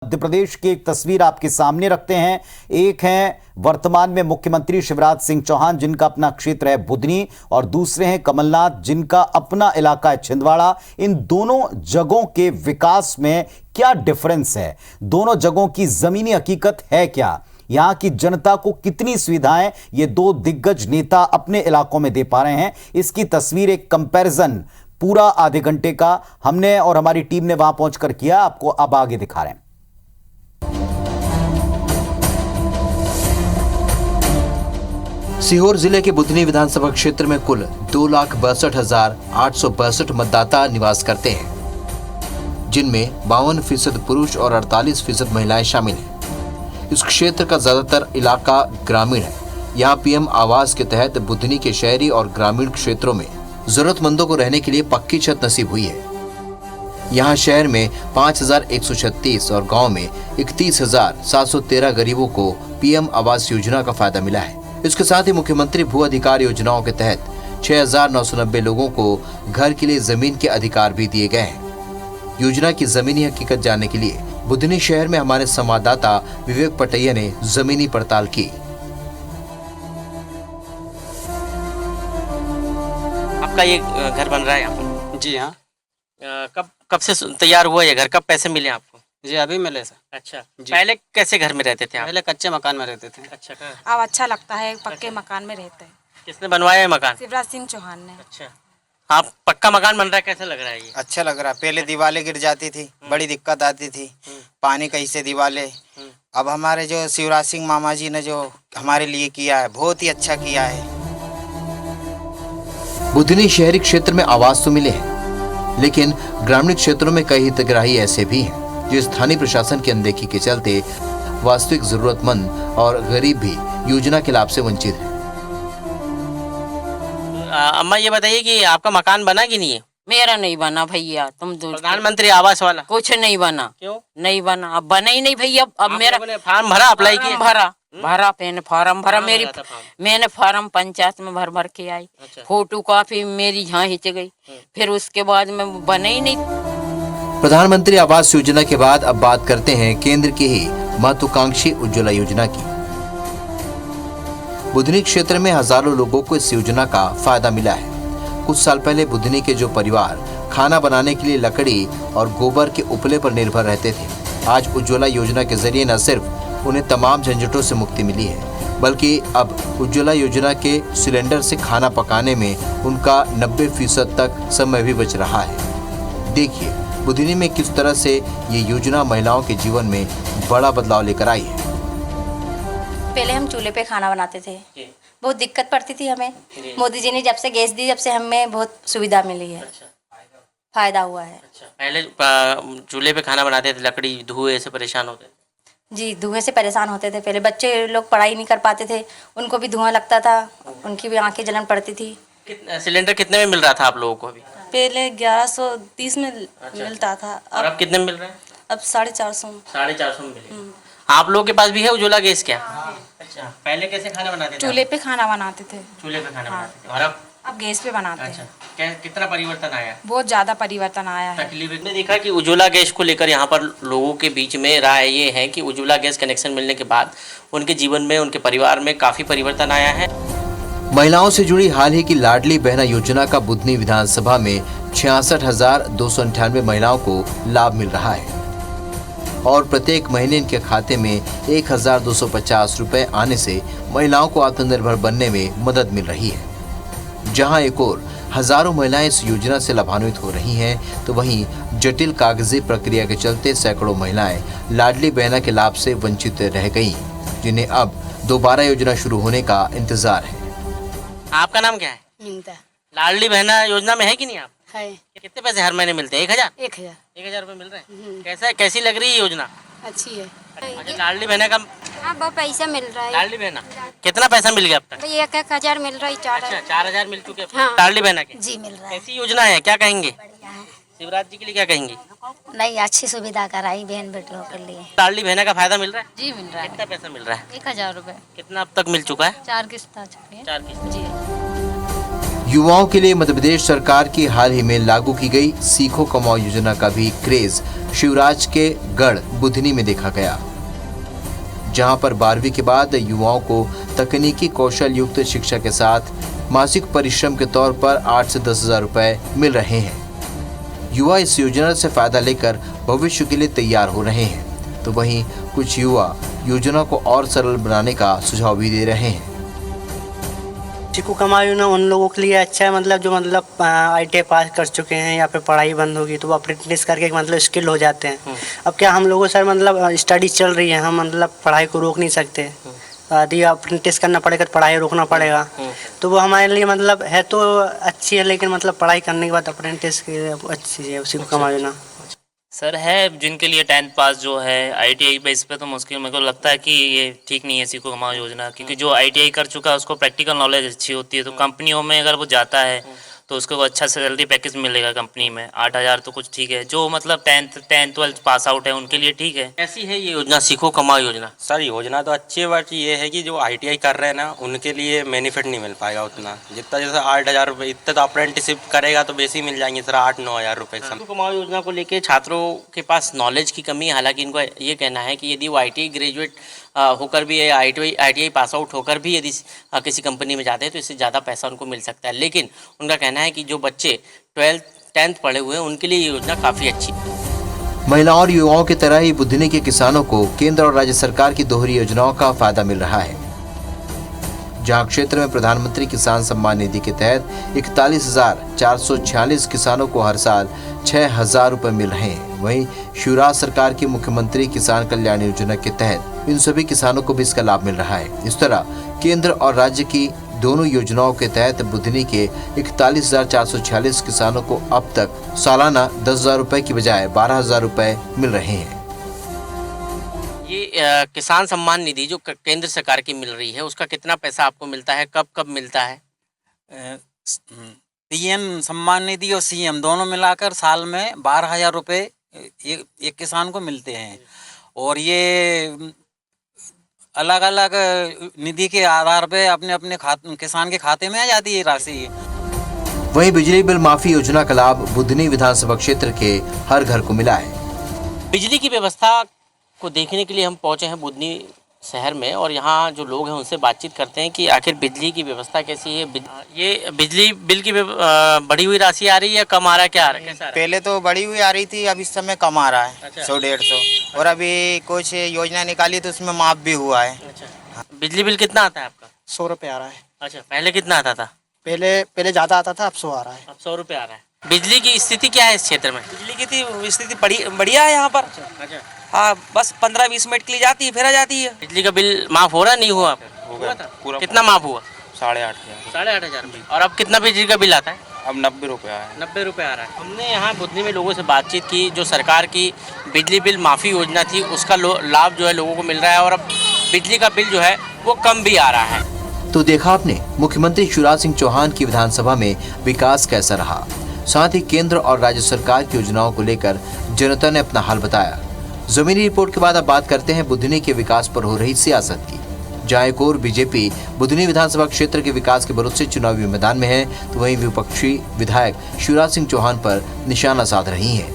मध्य प्रदेश की एक तस्वीर आपके सामने रखते हैं। एक हैं वर्तमान में मुख्यमंत्री शिवराज सिंह चौहान, जिनका अपना क्षेत्र है बुधनी, और दूसरे हैं कमलनाथ, जिनका अपना इलाका है छिंदवाड़ा। इन दोनों जगहों के विकास में क्या डिफरेंस है? दोनों जगहों की जमीनी हकीकत है क्या? यहां की जनता को कितनी सुविधाएं ये दो दिग्गज नेता अपने इलाकों में दे पा रहे हैं? इसकी तस्वीर, एक कंपैरिजन पूरा आधे घंटे का हमने और हमारी टीम ने वहां पहुंचकर किया, आपको अब आगे दिखा रहे हैं। सीहोर जिले के बुधनी विधानसभा क्षेत्र में कुल 2,62,862 मतदाता निवास करते हैं, जिनमें 52% पुरुष और 48% महिलाएं शामिल हैं। इस क्षेत्र का ज्यादातर इलाका ग्रामीण है। यहाँ पीएम आवास के तहत बुधनी के शहरी और ग्रामीण क्षेत्रों में जरूरतमंदों को रहने के लिए पक्की छत नसीब हुई है। यहाँ शहर में 5,136 और गांव में 31,713 गरीबों को पीएम आवास योजना का फायदा मिला है। इसके साथ ही मुख्यमंत्री भू अधिकार योजनाओं के तहत 6,990 लोगों को घर के लिए जमीन के अधिकार भी दिए गए हैं। योजना की जमीनी हकीकत जानने के लिए बुधनी शहर में हमारे संवाददाता विवेक पटैया ने जमीनी पड़ताल की। आपका ये घर बन रहा है यहाँ पर? जी हाँ। कब से तैयार हुआ ये घर? कब पैसे मिले आपको? जी अभी मिले सर। अच्छा, जी। पहले कैसे घर में रहते थे आप? पहले कच्चे मकान में रहते थे। अच्छा, अब अच्छा लगता है, पक्के मकान में रहते हैं। किसने बनवाया है मकान? शिवराज सिंह चौहान ने। अच्छा, आप पक्का मकान बन रहा है, कैसा लग रहा है ये? अच्छा लग रहा है। पहले दीवारें गिर जाती थी, बड़ी दिक्कत आती थी, पानी कैसे दीवारें। अब हमारे जो शिवराज सिंह मामा जी ने जो हमारे लिए किया है, बहुत ही अच्छा किया है। बुधनी शहरी क्षेत्र में आवास तो मिले हैं, लेकिन ग्रामीण क्षेत्रों में कई हितग्राही ऐसे भी हैं जो स्थानीय प्रशासन की अनदेखी के चलते वास्तविक जरूरतमंद और गरीब भी योजना के लाभ से वंचित हैं। अम्मा ये बताइए कि आपका मकान बना कि नहीं है? मेरा नहीं बना भैया, तुम प्रधानमंत्री आवास वाला कुछ नहीं बना। क्यों नहीं बना? अब बना ही नहीं भैया। अब मेरा फॉर्म भरा, अप्लाई किया? भरा मैंने फॉर्म भरा। मेरी भरा था फॉर्म? मैंने फॉर्म पंचायत में भर के आई। अच्छा। फोटो कॉपी मेरी यहाँ हिच गई। फिर उसके बाद में बना ही नहीं। प्रधानमंत्री आवास योजना के बाद अब बात करते हैं केंद्र की ही महत्वाकांक्षी उज्ज्वला योजना की। बुधनी क्षेत्र में हजारों लोगों को इस योजना का फायदा मिला है। कुछ साल पहले बुधनी के जो परिवार खाना बनाने के लिए लकड़ी और गोबर के उपले पर निर्भर रहते थे, आज उज्ज्वला योजना के जरिए न सिर्फ उन्हें तमाम झंझटों से मुक्ति मिली है, बल्कि अब उज्ज्वला योजना के सिलेंडर से खाना पकाने में उनका 90% तक समय भी बच रहा है। देखिए बुधनी में किस तरह से ये योजना महिलाओं के जीवन में बड़ा बदलाव लेकर आई है। पहले हम चूल्हे पे खाना बनाते थे, बहुत दिक्कत पड़ती थी हमें। मोदी जी ने जब से गैस दी, जब से हमें बहुत सुविधा मिली है। अच्छा, फायदा हुआ है। अच्छा, पहले चूल्हे पे खाना बनाते थे, लकड़ी धुएं से परेशान होते थे। जी, धुएं से परेशान होते थे। पहले बच्चे लोग पढ़ाई नहीं कर पाते थे, उनको भी धुआं लगता था, उनकी भी आंखें जलन पड़ती थी। सिलेंडर कितने में मिल रहा था आप लोगों को अभी? पहले 1130 में मिलता था, और अब कितने में मिल रहा है? अब 450। 450 में मिलेगा। आप लोगों के पास भी है उज्ज्वला गैस क्या? अच्छा, पहले कैसे खाना बनाते थे? चूल्हे पे खाना बनाते थे, चूल्हे पे खाना बनाते थे, और अब गैस पे बनाते अच्छा, हैं। कितना परिवर्तन आया? बहुत ज्यादा परिवर्तन आया है। तकलीफ ने देखा कि उज्ज्वला गैस को लेकर यहाँ पर लोगों के बीच में राय ये है कि उज्ज्वला गैस कनेक्शन मिलने के बाद उनके जीवन में, उनके परिवार में काफी परिवर्तन आया है। महिलाओं से जुड़ी हाल ही की लाडली बहना योजना का बुधनी विधानसभा में 66,298 महिलाओं को लाभ मिल रहा है और प्रत्येक महीने इनके खाते में 1,250 रुपए आने से महिलाओं को आत्मनिर्भर बनने में मदद मिल रही है। जहां एक और हजारों महिलाएं इस योजना से लाभान्वित हो रही हैं, तो वहीं जटिल कागजी प्रक्रिया के चलते सैकड़ों महिलाएं लाडली बहना के लाभ से वंचित रह गईं, जिन्हें अब दोबारा योजना शुरू होने का इंतजार है। आपका नाम क्या है? मिलता लाडली बहना योजना में है कि नहीं आप? है। कितने पैसे हर महीने मिलते हैं? 1,000? 1,000। 1,000 रुपए मिल रहे हैं। कैसी लग रही है योजना? अच्छी है। अच्छा, लाडली बहना का हाँ बहुत पैसा मिल रहा है। लाडली बहना कितना पैसा मिल गया अब तक? 1,000 मिल रहा है। 4,000। अच्छा, 4,000 मिल चुके हैं हाँ। लाडली बहना के? जी मिल रहा है। कैसी योजना है, क्या कहेंगे? शिवराज जी के लिए क्या कहेंगे? नहीं, अच्छी सुविधा कराई बहन बेटियों के लिए। लाडली बहना का फायदा मिल रहा है? जी मिल रहा है। कितना पैसा मिल रहा है? 1,000 रुपए। कितना अब तक मिल चुका है? 4 किस्त आ चुकी है। 4 किस्त। जी। युवाओं के लिए मध्य प्रदेश सरकार की हाल ही में लागू की गई सीखो कमाओ योजना का भी क्रेज शिवराज के गढ़ बुधनी में देखा गया, जहां पर 12वीं के बाद युवाओं को तकनीकी कौशल युक्त शिक्षा के साथ मासिक परिश्रम के तौर पर 8 से 10 हजार रुपए मिल रहे हैं। युवा इस योजना से फायदा लेकर भविष्य के लिए तैयार हो रहे हैं, तो वहीं कुछ युवा योजना को और सरल बनाने का सुझाव भी दे रहे हैं। सीखो कमाओ योजना उन लोगों के लिए अच्छा है, मतलब जो ITI पास कर चुके हैं या फिर पढ़ाई बंद होगी तो वो अप्रेंटिस करके मतलब स्किल हो जाते हैं। अब क्या हम लोगों सर मतलब स्टडी चल रही है, हम मतलब पढ़ाई को रोक नहीं सकते, यदि अप्रेंटिस करना पड़ेगा तो पढ़ाई रोकना पड़ेगा, तो वो हमारे लिए मतलब है तो अच्छी है, लेकिन मतलब पढ़ाई करने के बाद अप्रेंटिस की अच्छी है सीखो कमाओ योजना। सर है जिनके लिए 10th पास जो है ITI बेस पे तो मुश्किल, मेरे को लगता है कि ये ठीक नहीं है सीखो कमाओ योजना, क्योंकि जो ITI कर चुका है उसको प्रैक्टिकल नॉलेज अच्छी होती है, तो कंपनियों में अगर वो जाता है तो उसको अच्छा सैलरी पैकेज मिलेगा कंपनी में। 8,000 तो कुछ ठीक है, जो मतलब 10th 12th पास आउट है उनके लिए ठीक है। कैसी है ये योजना सीखो कमाओ योजना? सर योजना तो अच्छी है, बट ये है कि जो ITI कर रहे हैं ना उनके लिए बेनिफिट नहीं मिल पाएगा उतना, जितना जैसे 8,000 रुपये इतने तो अप्रेंटिसिप करेगा तो बेसी मिल जाएंगे सर 8-9 हज़ार रुपये। सीखो कमाओ योजना को लेकर छात्रों के पास नॉलेज की कमी है, हालांकि इनको ये कहना है कि यदि वो ITI ग्रेजुएट होकर भी ITI पास आउट होकर भी यदि किसी कंपनी में जाते हैं तो इससे ज़्यादा पैसा उनको मिल सकता है, लेकिन उनका कहना है कि जो बच्चे 12th 10th पढ़े हुए हैं उनके लिए ये योजना काफ़ी अच्छी है। महिलाओं और युवाओं की तरह ही बुधनी के किसानों को केंद्र और राज्य सरकार की दोहरी योजनाओं का फायदा मिल रहा है, जहां क्षेत्र में प्रधानमंत्री किसान सम्मान निधि के तहत 41,446 किसानों को हर साल 6,000 रुपए मिल रहे हैं। वहीं शिवराज सरकार की मुख्यमंत्री किसान कल्याण योजना के तहत इन सभी किसानों को भी इसका लाभ मिल रहा है। इस तरह केंद्र और राज्य की दोनों योजनाओं के तहत बुधनी के 41,446 किसानों को अब तक सालाना 10,000 रुपए की बजाय 12,000 रुपए मिल रहे हैं। ये किसान सम्मान निधि जो केंद्र सरकार की मिल रही है उसका कितना पैसा आपको मिलता है, कब कब मिलता है? PM सम्मान निधि और CM दोनों मिलाकर साल में 12,000 रुपये एक किसान को मिलते हैं, और ये अलग अलग निधि के आधार पे अपने अपने किसान के खाते में आ जाती है राशि। वहीं बिजली बिल माफी योजना का लाभ बुधनी विधानसभा क्षेत्र के हर घर को मिला है। बिजली की व्यवस्था को देखने के लिए हम पहुंचे हैं बुधनी शहर में, और यहाँ जो लोग हैं उनसे बातचीत करते हैं कि आखिर बिजली की व्यवस्था कैसी है। ये बिजली बिल की बढ़ी हुई राशि आ रही है, कम आ रहा है, क्या आ रहा है, कैसा आ रहा है? पहले तो बढ़ी हुई आ रही थी, अब इस समय कम आ रहा है। अच्छा। 100-150, और अभी कुछ योजना निकाली तो उसमें माफ भी हुआ है। अच्छा। बिजली बिल कितना आता है आपका? 100 रुपये आ रहा है। अच्छा, पहले कितना आता था? पहले ज़्यादा आता था, अब 100 आ रहा है। अब 100 रुपये आ रहा है। बिजली की स्थिति क्या है इस क्षेत्र में? बिजली की स्थिति बढ़िया है यहाँ पर। अच्छा। हाँ, बस 15-20 मिनट के लिए जाती है, फिर आ जाती है। बिजली का बिल माफ हो रहा नहीं हुआ? हुआ था पूरा। कितना माफ हुआ? 8,500। 8,500 रुपये। और अब कितना बिजली का बिल आता है? अब 90 रुपये आया है। 90 रुपये आ रहा है। हमने यहाँ बुधनी में लोगों से बातचीत की, जो सरकार की बिजली बिल माफ़ी योजना थी उसका लाभ जो है लोगों को मिल रहा है, और अब बिजली का बिल जो है वो कम भी आ रहा है। तो देखा आपने मुख्यमंत्री शिवराज सिंह चौहान की विधानसभा में विकास कैसा रहा, साथ ही केंद्र और राज्य सरकार की योजनाओं को लेकर जनता ने अपना हाल बताया। जमीनी रिपोर्ट के बाद अब बात करते हैं बुधनी के विकास पर हो रही सियासत की, जहां एक और बीजेपी बुधनी विधानसभा क्षेत्र के विकास के भरोसे चुनावी मैदान में है, तो वहीं विपक्षी विधायक शिवराज सिंह चौहान पर निशाना साध रही है।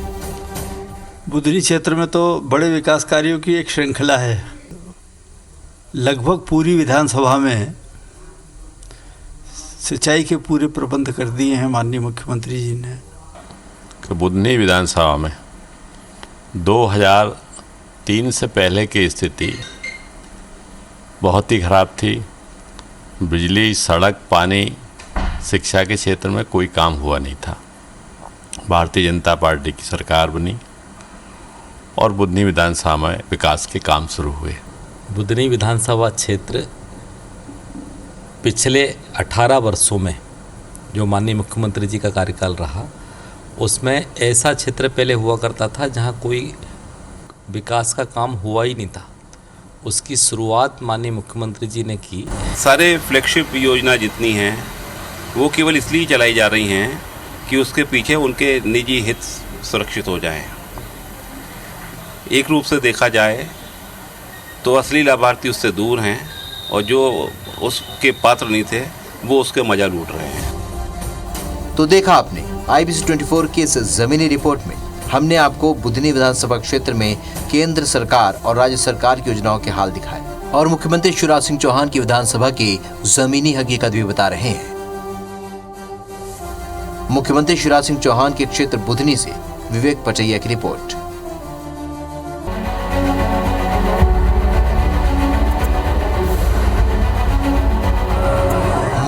बुधनी क्षेत्र में तो बड़े विकास कार्यों की एक श्रृंखला है। लगभग पूरी विधानसभा में सिंचाई के पूरे प्रबंध कर दिए हैं माननीय मुख्यमंत्री जी ने। बुधनी विधानसभा में 2003 से पहले की स्थिति बहुत ही खराब थी। बिजली, सड़क, पानी, शिक्षा के क्षेत्र में कोई काम हुआ नहीं था। भारतीय जनता पार्टी की सरकार बनी और बुधनी विधानसभा में विकास के काम शुरू हुए। बुधनी विधानसभा क्षेत्र पिछले 18 वर्षों में जो माननीय मुख्यमंत्री जी का कार्यकाल रहा, उसमें ऐसा क्षेत्र पहले हुआ करता था जहां कोई विकास का काम हुआ ही नहीं था। उसकी शुरुआत माननीय मुख्यमंत्री जी ने की। सारे फ्लैगशिप योजना जितनी हैं वो केवल इसलिए चलाई जा रही हैं कि उसके पीछे उनके निजी हित सुरक्षित हो जाएं। एक रूप से देखा जाए तो असली लाभार्थी उससे दूर हैं, और जो उसके पात्र नहीं थे वो उसके मजा लूट रहे हैं। तो देखा आपने IBC 24 की इस जमीनी रिपोर्ट में हमने आपको बुधनी विधानसभा क्षेत्र में केंद्र सरकार और राज्य सरकार की योजनाओं के हाल दिखाए और मुख्यमंत्री शिवराज सिंह चौहान की विधानसभा की जमीनी हकीकत भी बता रहे हैं। मुख्यमंत्री शिवराज सिंह चौहान के क्षेत्र बुधनी से विवेक पचैया की रिपोर्ट।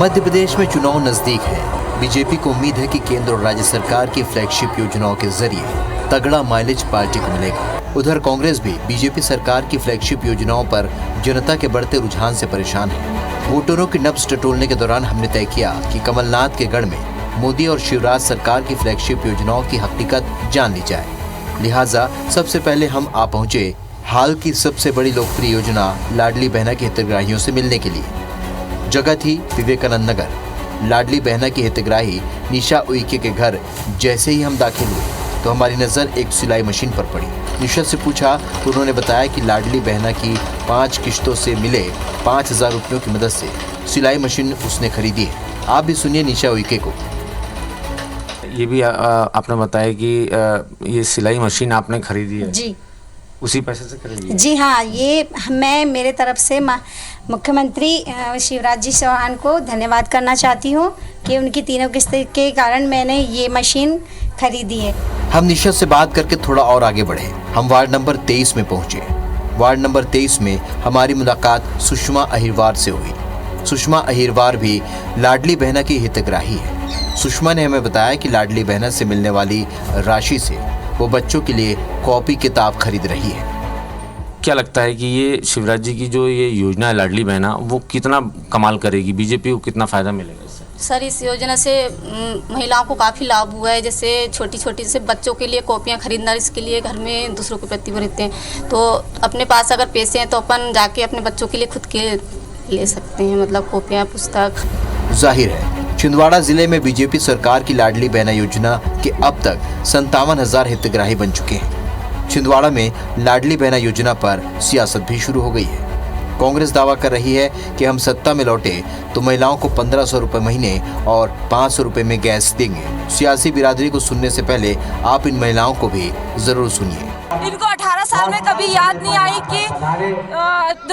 मध्य प्रदेश में चुनाव नजदीक है। बीजेपी को उम्मीद है कि केंद्र और राज्य सरकार की फ्लैगशिप योजनाओं के जरिए तगड़ा माइलेज पार्टी को मिलेगा। उधर कांग्रेस भी बीजेपी सरकार की फ्लैगशिप योजनाओं पर जनता के बढ़ते रुझान से परेशान है। वोटरों की नब्ज टटोलने के दौरान हमने तय किया कि कमलनाथ के गढ़ में मोदी और शिवराज सरकार की फ्लैगशिप योजनाओं की हकीकत जान ली जाए। लिहाजा सबसे पहले हम आ पहुंचे हाल की सबसे बड़ी लोकप्रिय योजना लाडली बहना के हितग्राहियों से मिलने के लिए। जगह थी विवेकानंद नगर। लाडली बहना की हितग्राही निशा उइके के घर जैसे ही हम दाखिल हुए तो हमारी नज़र एक सिलाई मशीन पर पड़ी। निशा से पूछा तो उन्होंने बताया कि लाडली बहना की 5 किश्तों से मिले 5,000 रुपयों की मदद से सिलाई मशीन उसने खरीदी है। आप भी सुनिए निशा उइके को। ये भी आपने बताया कि ये सिलाई मशीन आपने खरीदी है जी, उसी पैसे से खरीदी है? जी हाँ, ये मैं मेरे तरफ से मुख्यमंत्री शिवराज जी चौहान को धन्यवाद करना चाहती हूँ कि उनकी 3 किस्त के कारण मैंने ये मशीन खरीदी है। हम निशा से बात करके थोड़ा और आगे बढ़े। हम वार्ड नंबर 23 में पहुंचे। वार्ड नंबर 23 में हमारी मुलाकात सुषमा अहिरवार से हुई। सुषमा अहिरवार भी लाडली बहना की हितग्राही है। सुषमा ने हमें बताया कि लाडली बहना से मिलने वाली राशि से वो बच्चों के लिए कॉपी किताब खरीद रही है। क्या लगता है कि ये शिवराज जी की जो ये योजना है लाडली बहना, वो कितना कमाल करेगी? बीजेपी को कितना फायदा मिलेगा इससे? सर, इस योजना से महिलाओं को काफ़ी लाभ हुआ है। जैसे छोटी छोटी से बच्चों के लिए कॉपियाँ खरीदना, इसके लिए घर में दूसरों के प्रति वो रहते हैं, तो अपने पास अगर पैसे हैं तो अपन जाके अपने बच्चों के लिए खुद के ले सकते हैं, मतलब कॉपियाँ, पुस्तक। जाहिर है छिंदवाड़ा जिले में बीजेपी सरकार की लाडली बहना योजना के अब तक 57,000 हितग्राही बन चुके हैं। छिंदवाड़ा में लाडली बहना योजना पर सियासत भी शुरू हो गई है। कांग्रेस दावा कर रही है कि हम सत्ता में लौटे तो महिलाओं को 1,500 रुपए महीने और 500 रुपए में गैस देंगे। सियासी बिरादरी को सुनने से पहले आप इन महिलाओं को भी जरूर सुनिए। इनको 18 साल में कभी याद नहीं आई कि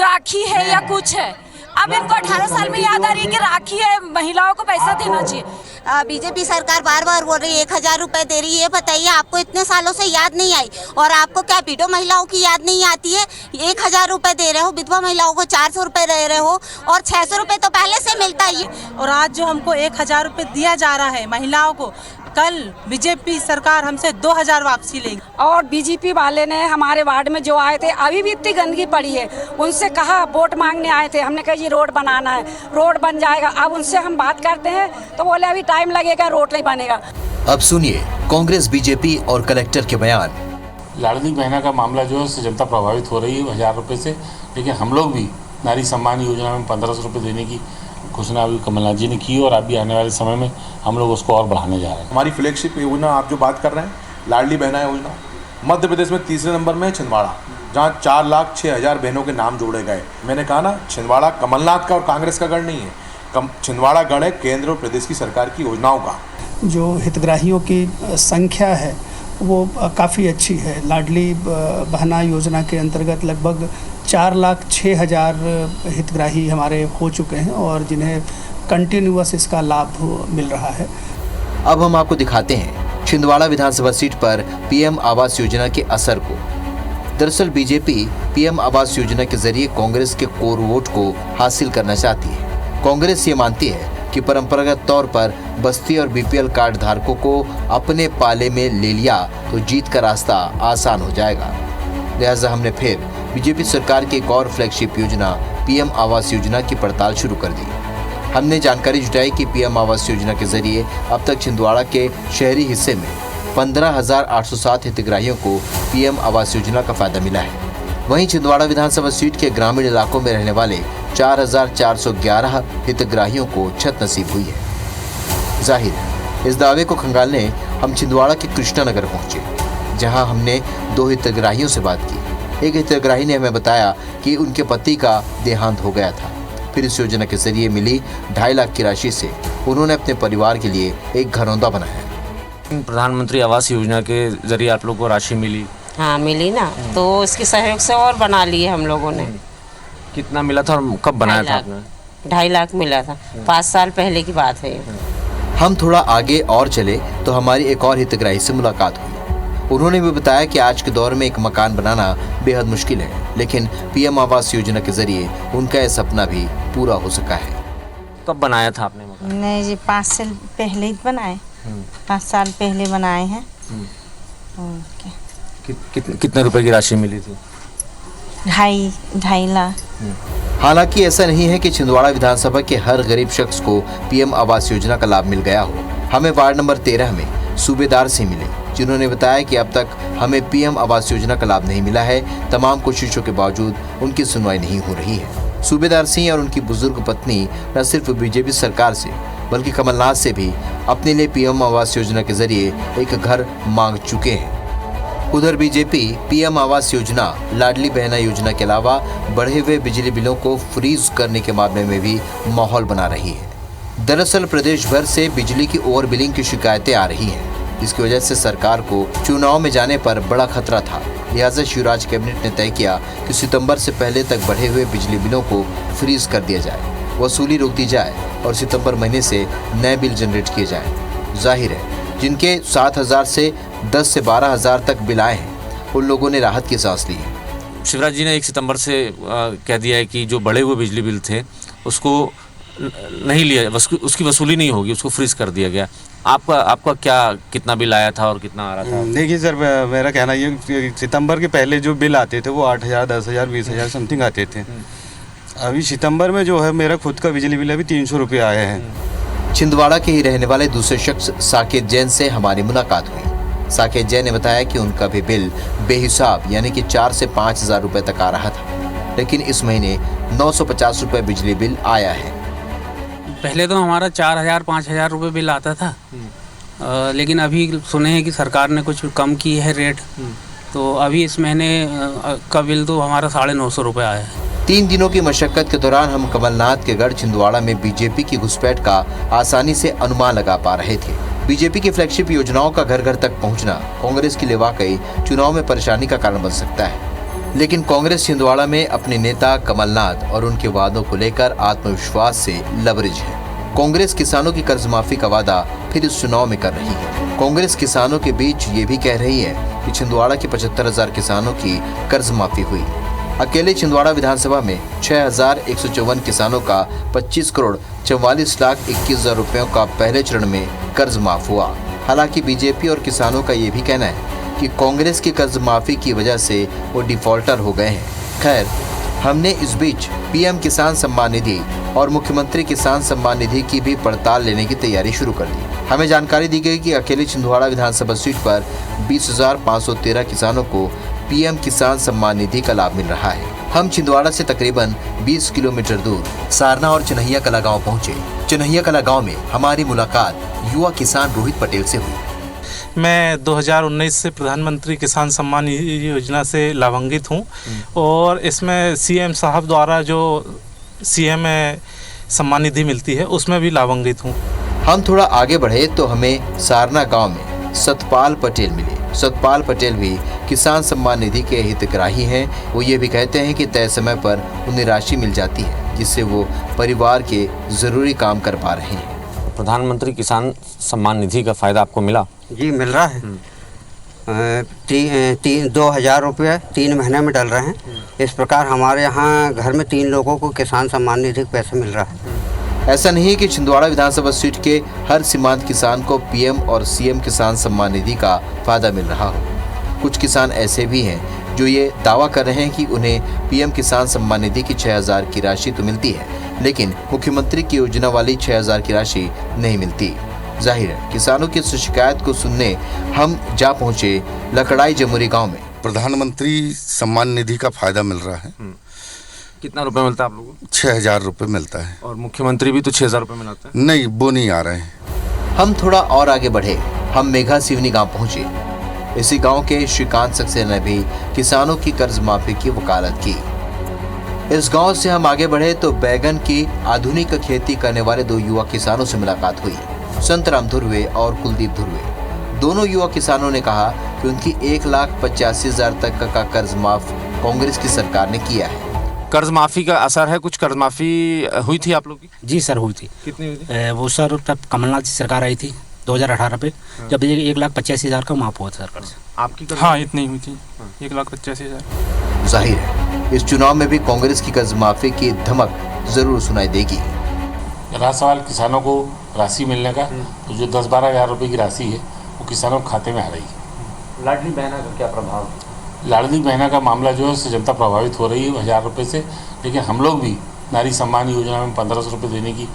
राखी है या कुछ है। अब इनको 18 साल में याद आ रही है कि राखी है, महिलाओं को पैसा देना चाहिए। बीजेपी सरकार बार बार बोल रही है 1,000 रुपए दे रही है। बताइए, आपको इतने सालों से याद नहीं आई और आपको क्या विधवा महिलाओं की याद नहीं आती है? 1,000 रुपए दे रहे हो, विधवा महिलाओं को 400 रुपए दे रहे हो और 600 रुपए तो पहले से मिलता ही। और आज जो हमको 1,000 रुपए दिया जा रहा है महिलाओं को, कल बीजेपी सरकार हमसे 2,000 वापसी लेगी। और बीजेपी वाले ने हमारे वार्ड में जो आए थे, अभी भी इतनी गंदगी पड़ी है, उनसे कहा, वोट मांगने आए थे, हमने कहा जी रोड बनाना है, रोड बन जाएगा। अब उनसे हम बात करते हैं तो बोले अभी टाइम लगेगा, रोड नहीं बनेगा। अब सुनिए कांग्रेस, बीजेपी और कलेक्टर के बयान। लाडली बहना का मामला जो है उससे जनता प्रभावित हो रही है 1,000 रुपये से, लेकिन हम लोग भी नारी सम्मान योजना में 1,500 रुपये देने की घोषणा अभी कमलनाथ जी ने की और अभी आने वाले समय में हम लोग उसको और बढ़ाने जा रहे हैं। हमारी फ्लैगशिप योजना आप जो बात कर रहे हैं, लाडली बहना योजना, मध्य प्रदेश में 3रे नंबर में है छिंदवाड़ा, जहाँ 4,06,000 बहनों के नाम जोड़े गए। मैंने कहा ना, छिंदवाड़ा कमलनाथ का और कांग्रेस का गढ़ नहीं है, छिंदवाड़ा गढ़ है केंद्र और प्रदेश की सरकार की योजनाओं का। जो हितग्राहियों की संख्या है वो काफ़ी अच्छी है। लाडली बहना योजना के अंतर्गत लगभग 4,06,000 हितग्राही हमारे हो चुके हैं और जिन्हें कंटिन्यूअस इसका लाभ मिल रहा है। अब हम आपको दिखाते हैं छिंदवाड़ा विधानसभा सीट पर पीएम आवास योजना के असर को। दरअसल बीजेपी पीएम आवास योजना के जरिए कांग्रेस के कोर वोट को हासिल करना चाहती है। कांग्रेस ये मानती है कि परंपरागत तौर पर बस्ती और बीपीएल कार्ड धारकों को अपने पाले में ले लिया तो जीत का रास्ता आसान हो जाएगा। लिहाजा हमने फिर बीजेपी सरकार की एक और फ्लैगशिप योजना पीएम आवास योजना की पड़ताल शुरू कर दी। हमने जानकारी जुटाई कि पीएम आवास योजना के जरिए अब तक छिंदवाड़ा के शहरी हिस्से में 15,807 हितग्राहियों को पीएम आवास योजना का फायदा मिला है। वहीं छिंदवाड़ा विधानसभा सीट के ग्रामीण इलाकों में रहने वाले 4,411 हितग्राहियों को छत नसीब हुई है। जाहिर है इस दावे को खंगालने हम छिंदवाड़ा के कृष्णानगर पहुंचे, जहां हमने 2 हितग्राहियों से बात की। एक हितग्राही ने हमें बताया कि उनके पति का देहांत हो गया था, फिर इस योजना के जरिए मिली 2.5 लाख की राशि से उन्होंने अपने परिवार के लिए एक घरौंदा बनाया है। प्रधानमंत्री आवास योजना के जरिए आप लोग को राशि मिली? हाँ मिली ना, तो इसके सहयोग से और बना लिए हम लोगों ने। कितना मिला था और कब बनाया था आपने? 2.5 लाख मिला था, 5 साल पहले की बात है। हम थोड़ा आगे और चले तो हमारी एक और हितग्राही से मुलाकात हुई। उन्होंने भी बताया कि आज के दौर में एक मकान बनाना बेहद मुश्किल है, लेकिन पीएम आवास योजना के जरिए उनका यह सपना भी पूरा हो सका है। कब बनाया था आपने मकान? नहीं जी, 5 साल पहले ही बनाए, 5 साल पहले बनाए हैं। कितने रुपए की राशि मिली थी? 2.5 लाख। हालांकि ऐसा नहीं है कि छिंदवाड़ा विधानसभा के हर गरीब शख्स को पीएम आवास योजना का लाभ मिल गया हो। हमें वार्ड नंबर 13 में सूबेदार से मिले, जिन्होंने बताया कि अब तक हमें पीएम आवास योजना का लाभ नहीं मिला है। तमाम कोशिशों के बावजूद उनकी सुनवाई नहीं हो रही है। सूबेदार सिंह और उनकी बुजुर्ग पत्नी न सिर्फ बीजेपी सरकार से बल्कि कमलनाथ से भी अपने लिए पीएम आवास योजना के जरिए एक घर मांग चुके हैं। उधर बीजेपी पीएम आवास योजना, लाडली बहना योजना के अलावा बढ़े हुए बिजली बिलों को फ्रीज करने के मामले में भी माहौल बना रही है। दरअसल प्रदेश भर से बिजली की ओवर बिलिंग की शिकायतें आ रही हैं। इसकी वजह से सरकार को चुनाव में जाने पर बड़ा खतरा था। लिहाजा शिवराज कैबिनेट ने तय किया कि सितंबर से पहले तक बढ़े हुए बिजली बिलों को फ्रीज कर दिया जाए, वसूली रोक दी जाए और सितंबर महीने से नए बिल जनरेट किए जाएं। जाहिर है जिनके 7,000 से 10 से 12,000 तक बिल आए हैं, उन लोगों ने राहत की सांस ली है। शिवराज जी ने 1 सितंबर से कह दिया है कि जो बढ़े हुए बिजली बिल थे उसको नहीं लिया, उसकी वसूली नहीं होगी, उसको फ्रीज कर दिया गया। आपका क्या कितना बिल आया था और कितना आ रहा था? देखिए सर, मेरा कहना ये सितंबर के पहले जो बिल आते थे वो 8,000, 10,000, 20,000 समथिंग आते थे। अभी सितंबर में जो है मेरा खुद का बिजली बिल अभी 300 रुपये आए हैं। छिंदवाड़ा के ही रहने वाले दूसरे शख्स साकेत जैन से हमारी मुलाकात हुई। साकेत जैन ने बताया कि उनका भी बिल बेहिसाब यानी कि 4 से 5,000 रुपए तक आ रहा था, लेकिन इस महीने 950 रुपए बिजली बिल आया है। पहले तो हमारा 4,000 5,000 रुपये बिल आता था, लेकिन अभी सुने हैं कि सरकार ने कुछ कम की है रेट, तो अभी इस महीने का बिल तो हमारा 950 रुपये आया है। 3 दिनों की मशक्कत के दौरान हम कमलनाथ के गढ़ छिंदवाड़ा में बीजेपी की घुसपैठ का आसानी से अनुमान लगा पा रहे थे। बीजेपी की फ्लैगशिप योजनाओं का घर घर तक पहुंचना कांग्रेस के लिए वाकई चुनाव में परेशानी का कारण बन सकता है, लेकिन कांग्रेस छिंदवाड़ा में अपने नेता कमलनाथ और उनके वादों को लेकर आत्मविश्वास से लबरेज है। कांग्रेस किसानों की कर्ज माफी का वादा फिर इस चुनाव में कर रही है। कांग्रेस किसानों के बीच ये भी कह रही है कि छिंदवाड़ा के 75,000 किसानों की कर्ज माफी हुई। अकेले छिंदवाड़ा विधानसभा में 6,154 किसानों का 25 करोड़ 44,21,000 रुपयों का पहले चरण में कर्ज माफ हुआ। हालांकि बीजेपी और किसानों का ये भी कहना है कि कांग्रेस की कर्ज माफी की वजह से वो डिफॉल्टर हो गए हैं। खैर, हमने इस बीच पीएम किसान सम्मान निधि और मुख्यमंत्री किसान सम्मान निधि की भी पड़ताल लेने की तैयारी शुरू कर दी। हमें जानकारी दी गई कि अकेले छिंदवाड़ा विधानसभा सीट पर 20,513 किसानों को पीएम किसान सम्मान निधि का लाभ मिल रहा है। हम छिंदवाड़ा से तकरीबन 20 किलोमीटर दूर सारना और चनहिया कला गाँव पहुँचे। चनहिया कला गाँव में हमारी मुलाकात युवा किसान रोहित पटेल से हुई। मैं 2019 से प्रधानमंत्री किसान सम्मान योजना से लाभान्वित हूँ और इसमें सीएम साहब द्वारा जो सीएम सम्मान निधि मिलती है उसमें भी लाभान्वित हूँ। हम थोड़ा आगे बढ़े तो हमें सारना गांव में सतपाल पटेल मिले। सतपाल पटेल भी किसान सम्मान निधि के हितग्राही हैं। वो ये भी कहते हैं कि तय समय पर उन्हें राशि मिल जाती है, जिससे वो परिवार के ज़रूरी काम कर पा रहे हैं। प्रधानमंत्री किसान सम्मान निधि का फ़ायदा आपको मिला? जी मिल रहा है। 2,000 रुपये 3 महीने में डल रहे हैं। इस प्रकार हमारे यहाँ घर में 3 लोगों को किसान सम्मान निधि के पैसे मिल रहा है। ऐसा नहीं है कि छिंदवाड़ा विधानसभा सीट के हर सीमांत किसान को पीएम और सीएम किसान सम्मान निधि का फायदा मिल रहा हो। कुछ किसान ऐसे भी हैं जो ये दावा कर रहे हैं कि उन्हें पीएम किसान सम्मान निधि की 6,000 की राशि तो मिलती है, लेकिन मुख्यमंत्री की योजना वाली 6,000 की राशि नहीं मिलती। जाहिर है किसानों की इस शिकायत को सुनने हम जा पहुंचे लकड़ाई जमुरी गाँव में। प्रधानमंत्री सम्मान निधि का फायदा मिल रहा है। कितना रुपए मिलता है आप लोगों को? 6,000 रुपये मिलता है। और मुख्यमंत्री भी तो 6,000 रुपये मिलाता है? नहीं, वो नहीं आ रहे हैं। हम थोड़ा और आगे बढ़े। हम मेघा सिवनी गांव पहुंचे। इसी गांव के श्रीकांत सक्सेना ने भी किसानों की कर्ज माफी की वकालत की। इस गांव से हम आगे बढ़े तो बैगन की आधुनिक खेती करने वाले 2 युवा किसानों से मुलाकात हुई, संतराम धुर्वे और कुलदीप धुर्वे। दोनों युवा किसानों ने कहा कि उनकी 1,85,000 तक का कर्ज माफ कांग्रेस की सरकार ने किया है। कर्ज माफी का असर है, कुछ कर्ज माफी हुई थी आप लोग की? जी सर हुई थी। कितनी हुई थी? वो सर तब कमलनाथ जी सरकार आई थी 2018 पे, जब ये 1,85,000 का माफ हुआ था सर कर्ज। आपकी हाँ इतनी हुई थी, 1,85,000। जाहिर है इस चुनाव में भी कांग्रेस की कर्ज माफी की धमक जरूर सुनाई देगी। रहा सवाल किसानों को राशि मिलने का, तो जो 10-12 हज़ार रुपये की राशि है वो किसानों के खाते में आ रही है। लाडली बहना का क्या प्रभाव? लाडली बहना का मामला जो है उससे जनता प्रभावित हो रही है 1,000 रुपये से, लेकिन हम लोग भी नारी सम्मान योजना में 1,500 रुपये देने की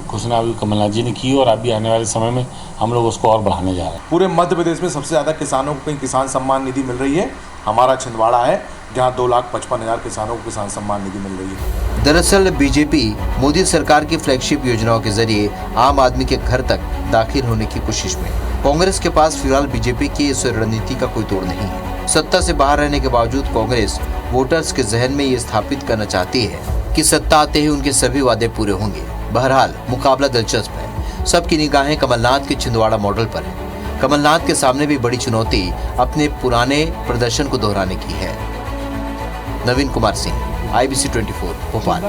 घोषणा अभी कमलनाथ जी ने की और अभी आने वाले समय में हम लोग उसको और बढ़ाने जा रहे हैं। पूरे मध्य प्रदेश में सबसे ज़्यादा किसानों को किसान सम्मान निधि मिल रही है, हमारा छिंदवाड़ा है जहां 2,55,000 किसानों को किसान सम्मान निधि मिल रही है। दरअसल बीजेपी मोदी सरकार की फ्लैगशिप योजनाओं के जरिए आम आदमी के घर तक दाखिल होने की कोशिश में। कांग्रेस के पास फिलहाल बीजेपी की इस रणनीति का कोई तोड़ नहीं है। सत्ता से बाहर रहने के बावजूद कांग्रेस वोटर्स के जहन में ये स्थापित करना चाहती है कि सत्ता आते ही उनके सभी वादे पूरे होंगे। बहरहाल मुकाबला दिलचस्प है, सबकी निगाहें कमलनाथ के छिंदवाड़ा मॉडल पर है। कमलनाथ के सामने भी बड़ी चुनौती अपने पुराने प्रदर्शन को दोहराने की है। नवीन कुमार सिंह, IBC 24 भोपाल।